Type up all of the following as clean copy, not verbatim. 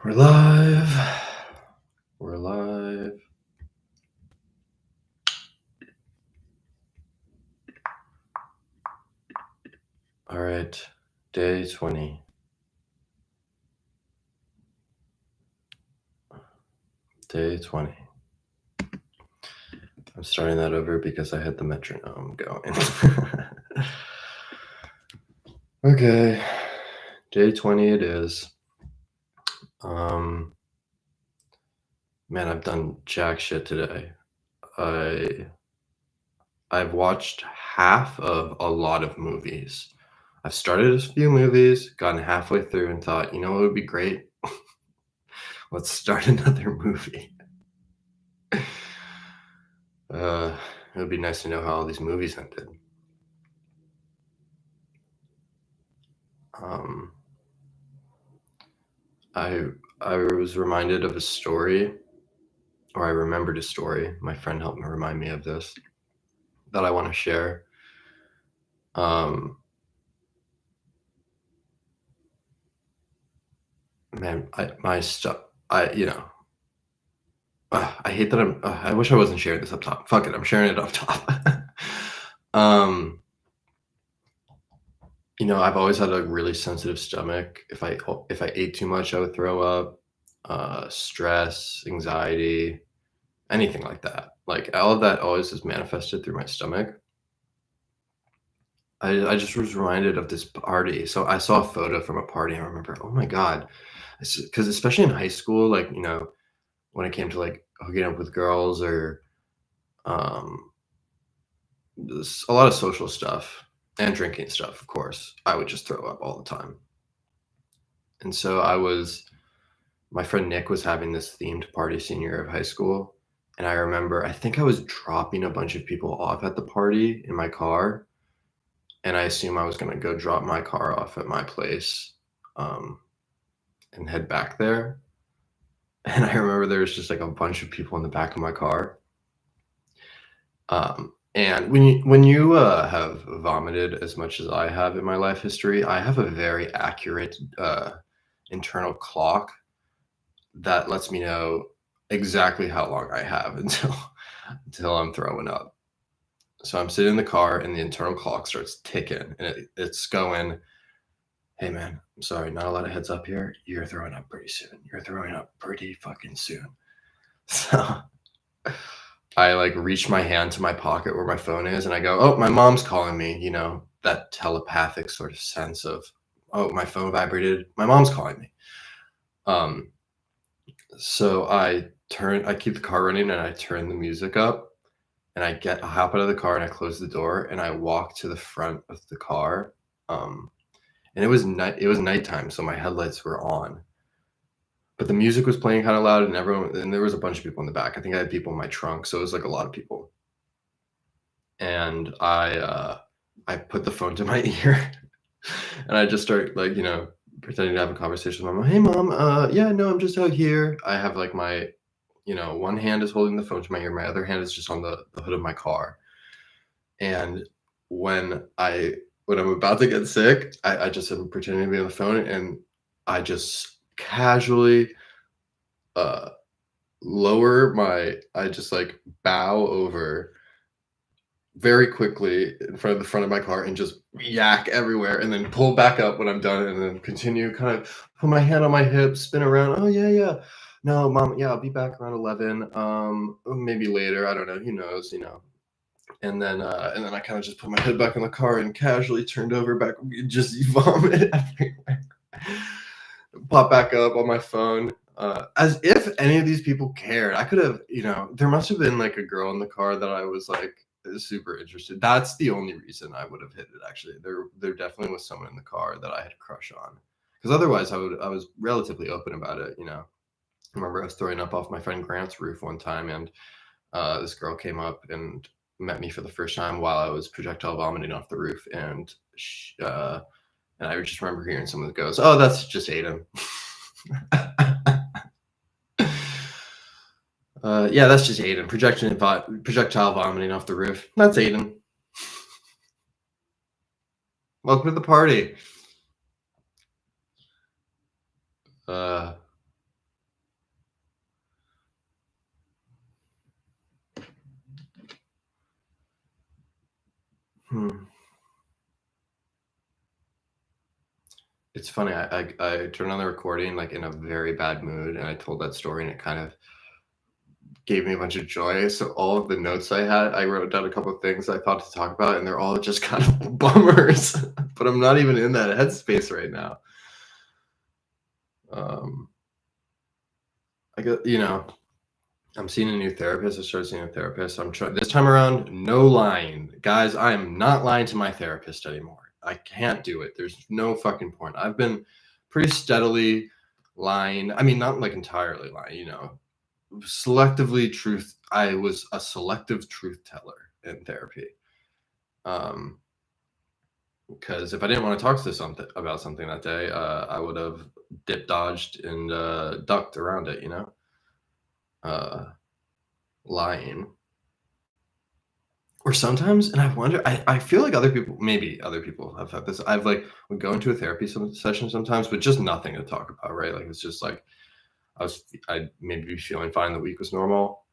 We're live. We're live. All right. Day 20. Day 20. I'm starting that over because I had the metronome going. Okay. Day 20 it is. Man, I've done jack shit today. I've watched half of a lot of movies. I've started a few movies, gotten halfway through and thought, you know what would be great? Let's start another movie. It would be nice to know how all these movies ended. Um, I was reminded of a story, or I remembered a story. My friend helped me remind me of this that I want to share. Um, Man, my stuff. I hate that I wish I wasn't sharing this up top. Fuck it, I'm sharing it up top. um, I've always had a really sensitive stomach. If I ate too much, I would throw up. Stress, anxiety, anything like that. Like all of that always is manifested through my stomach. I just was reminded of this party. So I saw a photo from a party. I remember, oh my god, because especially in high school, like when it came to like hooking up with girls or um, a lot of social stuff and drinking stuff, of course, I would just throw up all the time. And so my friend Nick was having this themed party senior year of high school. And I remember, I think I was dropping a bunch of people off at the party in my car. And I assume I was going to go drop my car off at my place um, and head back there. And I remember there was just like a bunch of people in the back of my car. And when you have vomited as much as I have in my life history, I have a very accurate internal clock that lets me know exactly how long I have until I'm throwing up. So I'm sitting in the car and the internal clock starts ticking and it's going, hey man, I'm sorry, not a lot of heads up here. You're throwing up pretty soon. You're throwing up pretty fucking soon. So I like reach my hand to my pocket where my phone is and I go, oh, my mom's calling me, that telepathic sort of sense of, oh, my phone vibrated. My mom's calling me. Um, so I keep the car running and I turn the music up and I hop out of the car and I close the door and I walk to the front of the car. Um, and it was nighttime, so my headlights were on. But the music was playing kinda loud and there was a bunch of people in the back. I think I had people in my trunk, so it was, like, a lot of people. And I put the phone to my ear, and I just start, like, pretending to have a conversation with my mom. "Hey, mom, yeah, no, I'm just out here." I have, like, one hand is holding the phone to my ear, my other hand is just on the hood of my car. And when I'm about to get sick, I just am pretending to be on the phone, and I just casually, uh I just like bow over very quickly in front of my car and just yak everywhere and then pull back up when I'm done and then continue kind of put my hand on my hip, spin around. Oh yeah, yeah. No, mom, yeah, I'll be back around 11. Maybe later. I don't know. Who knows. And then I kind of just put my head back in the car and casually turned over back, just vomit everywhere. Pop back up on my phone, as if any of these people cared. I could have, there must have been like a girl in the car that I was like super interested. That's the only reason I would have hit it. Actually, there definitely was someone in the car that I had a crush on. Because otherwise, I was relatively open about it. I remember I was throwing up off my friend Grant's roof one time, and this girl came up and met me for the first time while I was projectile vomiting off the roof, and I just remember hearing someone that goes, "Oh, that's just Aiden." Yeah, that's just Aiden projectile vomiting off the roof. That's Aiden. Welcome to the party. Uh, It's funny. I turned on the recording like in a very bad mood, and I told that story, and it kind of gave me a bunch of joy. So all of the notes I had, I wrote down a couple of things I thought to talk about, and they're all just kind of bummers. But I'm not even in that headspace right now. I got, I'm seeing a new therapist. I started seeing a therapist. I'm trying this time around. No lying, guys. I am not lying to my therapist anymore. I can't do it. There's no fucking point. I've been pretty steadily lying. I mean, not like entirely lying. Selectively truth. I was a selective truth teller in therapy. Because if I didn't want to talk to about something that day, I would have dodged, and ducked around it. Lying. Or sometimes, and I wonder, I feel like maybe other people have had this. I've like would go into a therapy session sometimes, but just nothing to talk about, right? Like it's just like I'd maybe be feeling fine. The week was normal,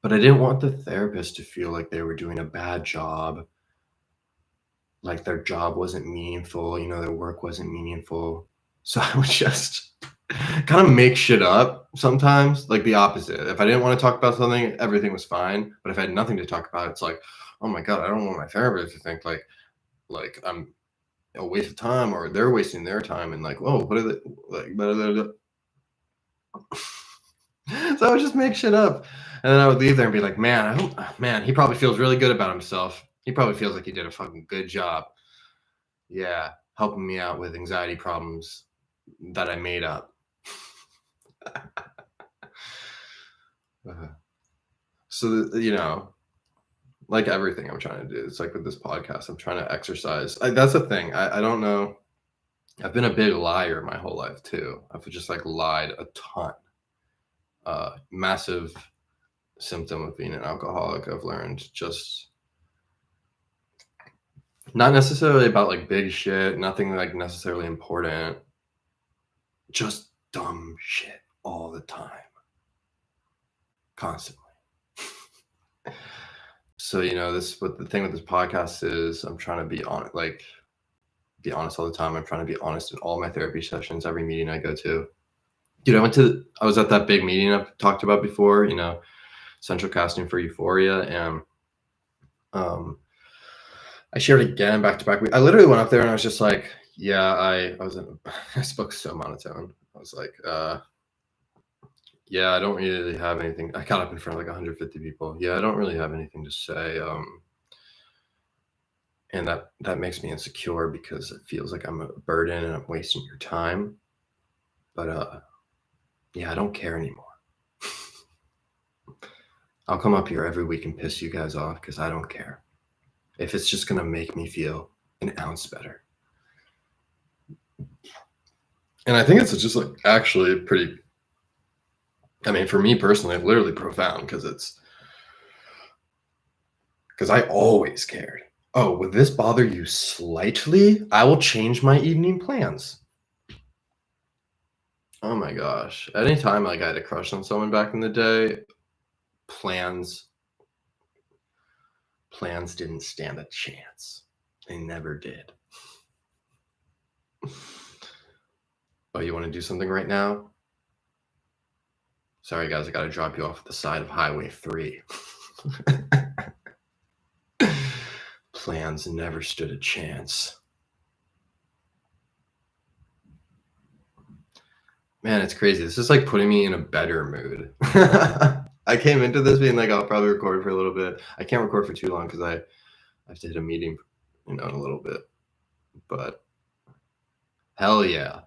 but I didn't want the therapist to feel like they were doing a bad job. Like their job wasn't meaningful, their work wasn't meaningful. So I would just kind of make shit up sometimes, like the opposite. If I didn't want to talk about something, everything was fine. But if I had nothing to talk about, it's like, oh my God, I don't want my therapist to think like I'm a waste of time, or they're wasting their time, and like, whoa, what are they like? Blah, blah, blah. So I would just make shit up, and then I would leave there and be like, man, he probably feels really good about himself. He probably feels like he did a fucking good job. Yeah, helping me out with anxiety problems that I made up. So, like everything I'm trying to do, it's like with this podcast, I'm trying to exercise. That's the thing. I don't know. I've been a big liar my whole life too. I've just like lied a ton. Massive symptom of being an alcoholic. I've learned just not necessarily about like big shit, nothing like necessarily important, just dumb shit all the time, constantly. So, what the thing with this podcast is, I'm trying to be honest all the time. I'm trying to be honest in all my therapy sessions, every meeting I go to. Dude, I was at that big meeting I've talked about before, central casting for Euphoria, and I shared again back to back. I literally went up there and I was just like, yeah, I spoke so monotone. I was like, yeah, I don't really have anything. I got up in front of like 150 people. Yeah, I don't really have anything to say. And that makes me insecure because it feels like I'm a burden and I'm wasting your time. But yeah, I don't care anymore. I'll come up here every week and piss you guys off because I don't care. If it's just gonna make me feel an ounce better. And I think it's just like actually pretty, I mean, for me personally, literally profound, because I always cared. Oh, would this bother you slightly? I will change my evening plans. Oh my gosh. Anytime like I had a crush on someone back in the day, plans didn't stand a chance. They never did. Oh, you want to do something right now? Sorry, guys, I got to drop you off at the side of Highway 3. Plans never stood a chance. Man, it's crazy. This is like putting me in a better mood. I came into this being like, I'll probably record for a little bit. I can't record for too long because I have to hit a meeting, in a little bit. But hell yeah.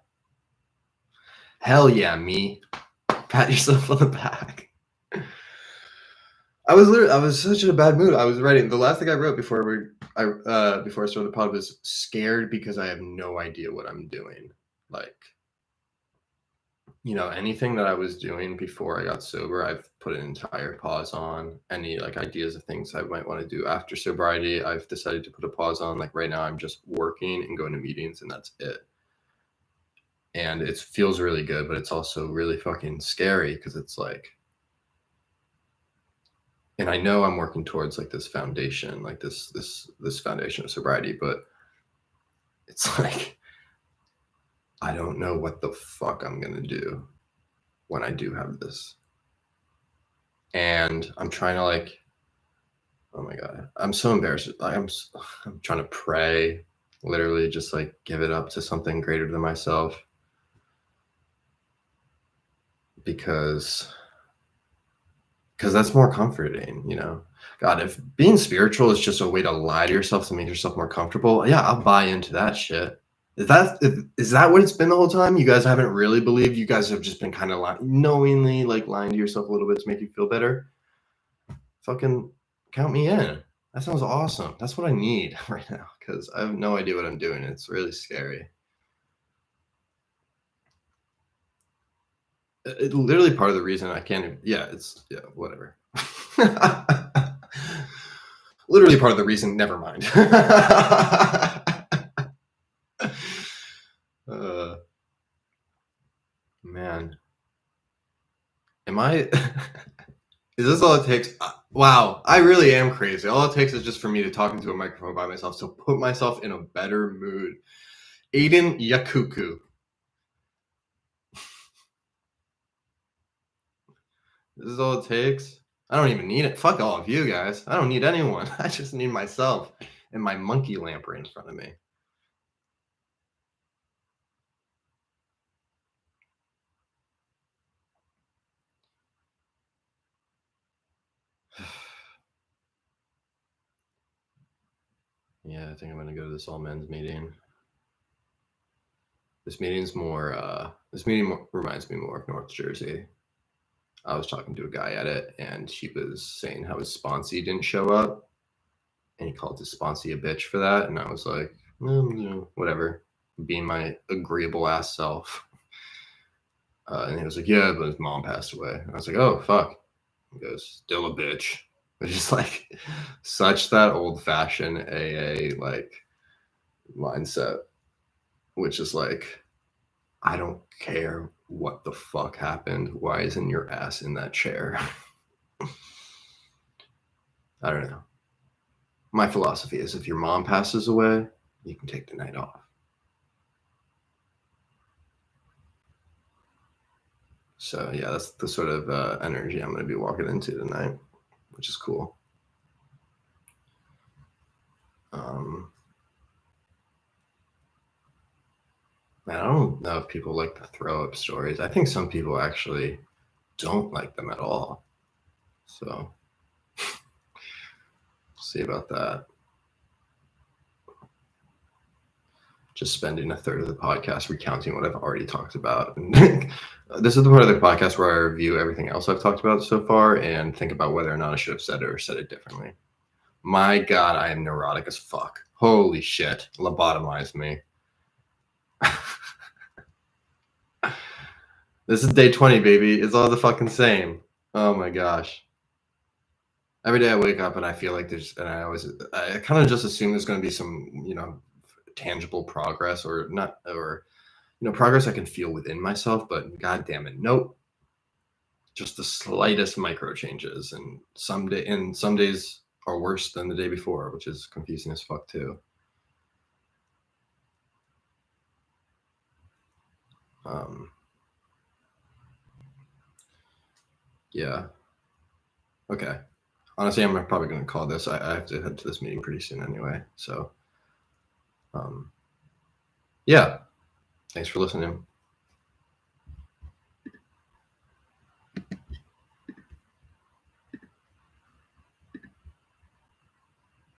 Hell yeah, me. Pat yourself on the back. I was such in a bad mood. I was writing, the last thing I wrote before I started the pod was scared because I have no idea what I'm doing. Like, anything that I was doing before I got sober, I've put an entire pause on. Any like ideas of things I might want to do after sobriety, I've decided to put a pause on. Like right now, I'm just working and going to meetings, and that's it. And it feels really good, but it's also really fucking scary because it's like, and I know I'm working towards like this foundation, like this foundation of sobriety, but it's like, I don't know what the fuck I'm gonna do when I do have this. And I'm trying to like, oh my God, I'm so embarrassed. I'm trying to pray, literally just like give it up to something greater than myself. Because that's more comforting, you know. God, if being spiritual is just a way to lie to yourself to make yourself more comfortable, yeah, I'll buy into that shit. Is that what it's been the whole time? You guys haven't really believed? You guys have just been kind of knowingly like lying to yourself a little bit to make you feel better? Fucking count me in. That sounds awesome. That's what I need right now because I have no idea what I'm doing. It's really scary. Literally part of the reason I can't even, yeah, whatever. Literally part of the reason, never mind. Man, am I, is this all it takes? Wow, I really am crazy. All it takes is just for me to talk into a microphone by myself, so put myself in a better mood. Aiden Yakuku. This is all it takes? I don't even need it. Fuck all of you guys. I don't need anyone. I just need myself and my monkey lamp right in front of me. Yeah, I think I'm gonna go to this all men's meeting. This meeting reminds me more of North Jersey. I was talking to a guy at it, and he was saying how his sponsee didn't show up, and he called his sponsee a bitch for that. And I was like, whatever, being my agreeable ass self. And he was like, yeah, but his mom passed away. And I was like, oh, fuck. He goes, still a bitch. It's just like such that old fashioned AA like mindset, which is like, I don't care what the fuck happened. Why isn't your ass in that chair? I don't know. My philosophy is if your mom passes away, you can take the night off. So yeah, that's the sort of energy I'm going to be walking into tonight, which is cool. Man, I don't know if people like to throw up stories. I think some people actually don't like them at all. So see about that. Just spending a third of the podcast recounting what I've already talked about. This is the part of the podcast where I review everything else I've talked about so far and think about whether or not I should have said it or said it differently. My God, I am neurotic as fuck. Holy shit. Lobotomize me. This is day 20, baby. It's all the fucking same. Oh my gosh. Every day I wake up and I feel like I kind of just assume there's going to be some, tangible progress or progress I can feel within myself, but God damn it, nope. Just the slightest micro changes, and some days are worse than the day before, which is confusing as fuck too. Yeah. Okay. Honestly, I'm probably going to call this. I have to head to this meeting pretty soon anyway. So, yeah. Thanks for listening.